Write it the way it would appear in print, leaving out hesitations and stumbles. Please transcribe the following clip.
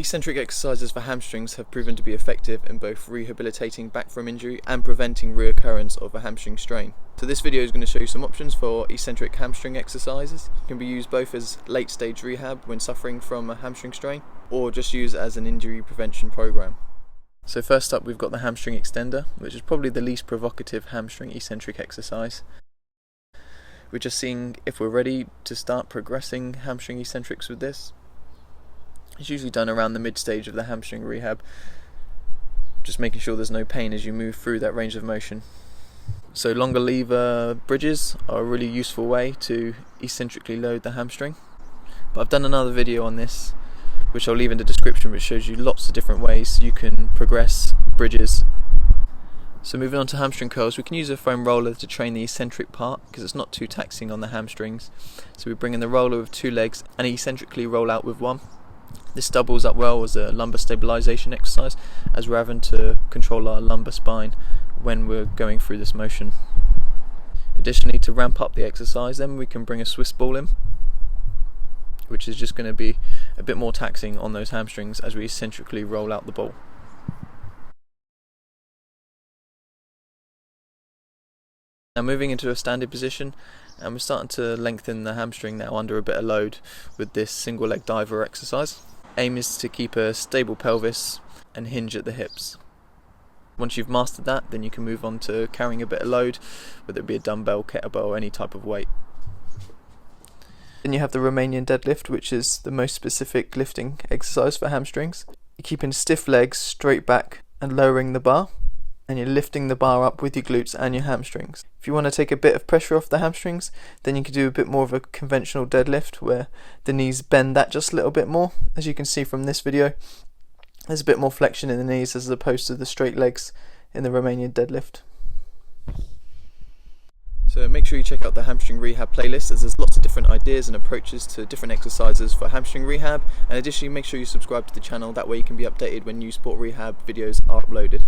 Eccentric exercises for hamstrings have proven to be effective in both rehabilitating back from injury and preventing reoccurrence of a hamstring strain. So this video is going to show you some options for eccentric hamstring exercises. It can be used both as late stage rehab when suffering from a hamstring strain, or just used as an injury prevention program. So first up, we've got the Hamstring Extender, which is probably the least provocative hamstring eccentric exercise. We're just seeing if we're ready to start progressing hamstring eccentrics with this. It's usually done around the mid stage of the hamstring rehab, just making sure there's no pain as you move through that range of motion. So longer lever bridges are a really useful way to eccentrically load the hamstring. But I've done another video on this, which I'll leave in the description, which shows you lots of different ways you can progress bridges. So moving on to hamstring curls, we can use a foam roller to train the eccentric part because it's not too taxing on the hamstrings. So we bring in the roller with two legs and eccentrically roll out with one. This doubles up well as a lumbar stabilization exercise, as we're having to control our lumbar spine when we're going through this motion. Additionally, to ramp up the exercise, then we can bring a Swiss ball in, which is just going to be a bit more taxing on those hamstrings as we eccentrically roll out the ball. Now moving into a standing position, and we're starting to lengthen the hamstring now under a bit of load with this single leg diver exercise. Aim is to keep a stable pelvis and hinge at the hips. Once you've mastered that, then you can move on to carrying a bit of load, whether it be a dumbbell, kettlebell, or any type of weight. Then you have the Romanian Deadlift, which is the most specific lifting exercise for hamstrings. You're keeping stiff legs straight back and lowering the bar, and you're lifting the bar up with your glutes and your hamstrings. If you want to take a bit of pressure off the hamstrings, then you can do a bit more of a conventional deadlift where the knees bend that just a little bit more. As you can see from this video, there's a bit more flexion in the knees as opposed to the straight legs in the Romanian deadlift. So make sure you check out the hamstring rehab playlist, as there's lots of different ideas and approaches to different exercises for hamstring rehab. And additionally, make sure you subscribe to the channel, that way you can be updated when new sport rehab videos are uploaded.